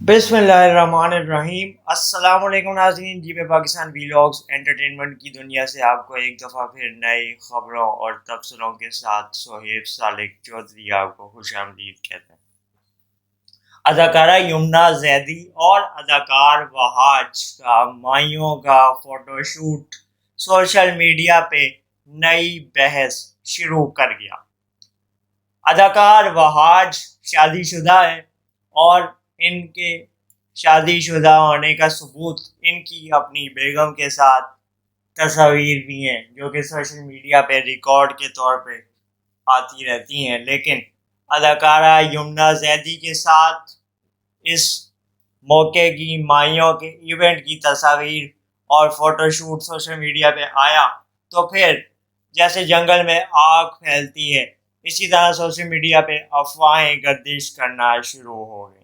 बिस्मिल्लाहिर्रहमानिर्रहीम। अस्सलाम वालेकुम नाज़रीन, जी मैं पाकिस्तान वीलॉग्स एंटरटेनमेंट की दुनिया से आपको एक दफ़ा फिर नई खबरों और तबसरों के साथ सोहेब सालिक चौधरी आपको खुशामदीद कहते हैं। अदाकारा यमुना जैदी और अदाकार वहाज का माइयों का फोटोशूट सोशल मीडिया पे नई बहस शुरू कर गया। अदाकार वहाज शादीशुदा है और इनके शादीशुदा होने का सबूत इनकी अपनी बेगम के साथ तस्वीर भी हैं जो कि सोशल मीडिया पे रिकॉर्ड के तौर पे आती रहती हैं। लेकिन अदाकारा यमुना जैदी के साथ इस मौके की माइयों के इवेंट की तस्वीर और फोटोशूट सोशल मीडिया पे आया तो फिर जैसे जंगल में आग फैलती है इसी तरह सोशल मीडिया पे अफवाहें गर्दिश करना शुरू हो गई।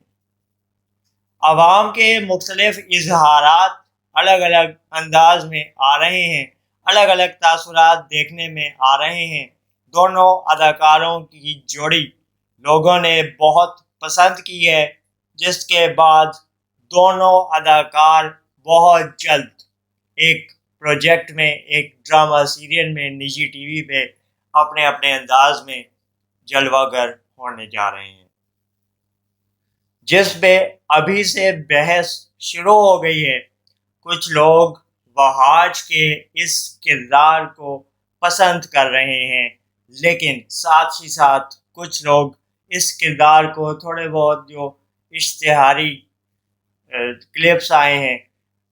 अवाम के मुख्तलिफ इजहारात अलग अलग अंदाज में आ रहे हैं, अलग अलग तासुरात देखने में आ रहे हैं। दोनों अदाकारों की जोड़ी लोगों ने बहुत पसंद की है, जिसके बाद दोनों अदाकार बहुत जल्द एक प्रोजेक्ट में, एक ड्रामा सीरियल में निजी टीवी पे अपने अपने अंदाज में जलवागर होने जा रहे हैं, जिस पे अभी से बहस शुरू हो गई है। कुछ लोग वहाज के इस किरदार को पसंद कर रहे हैं, लेकिन साथ ही साथ कुछ लोग इस किरदार को थोड़े बहुत जो इश्तिहारी क्लिप्स आए हैं,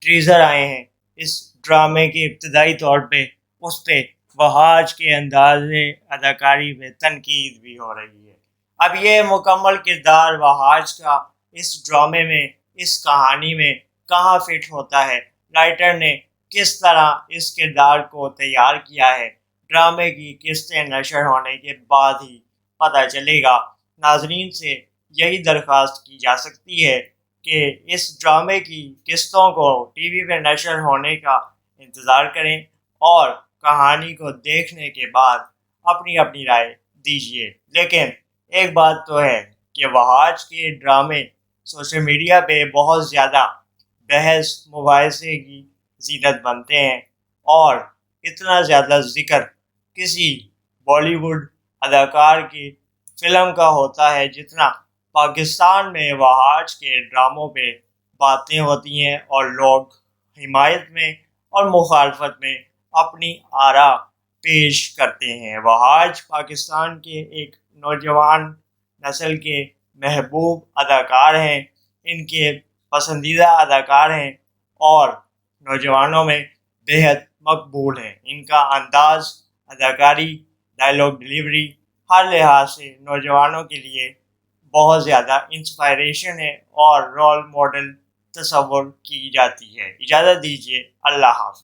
टीजर आए हैं इस ड्रामे के इब्तदाई तौर पे, उस पे वहाज के अंदाज़े अदाकारी में तनकीद भी हो रही है। अब ये मुकम्मल किरदार वहाज का इस ड्रामे में, इस कहानी में कहाँ फिट होता है, राइटर ने किस तरह इस किरदार को तैयार किया है, ड्रामे की किस्तें नशर होने के बाद ही पता चलेगा। नाजरीन से यही दरख्वास्त की जा सकती है कि इस ड्रामे की किस्तों को टीवी पे नशर होने का इंतज़ार करें और कहानी को देखने के बाद अपनी अपनी राय दीजिए। लेकिन एक बात तो है कि वहाज के ड्रामे सोशल मीडिया पे बहुत ज़्यादा बहस मुबाहिसे की ज़ीनत बनते हैं और इतना ज़्यादा ज़िक्र किसी बॉलीवुड अदाकार की फ़िल्म का होता है जितना पाकिस्तान में वहाज के ड्रामों पे बातें होती हैं और लोग हिमायत में और मुखालफत में अपनी आरा पेश करते हैं। वहाज पाकिस्तान के एक नौजवान नस्ल के महबूब अदाकार हैं, इनके पसंदीदा अदाकार हैं और नौजवानों में बेहद मकबूल हैं। इनका अंदाज़, अदाकारी, डायलॉग डिलीवरी हर लिहाज से नौजवानों के लिए बहुत ज़्यादा इंस्पायरेशन है और रोल मॉडल तस्वुर की जाती है। इजाज़त दीजिए, अल्लाह हाफ़िज़।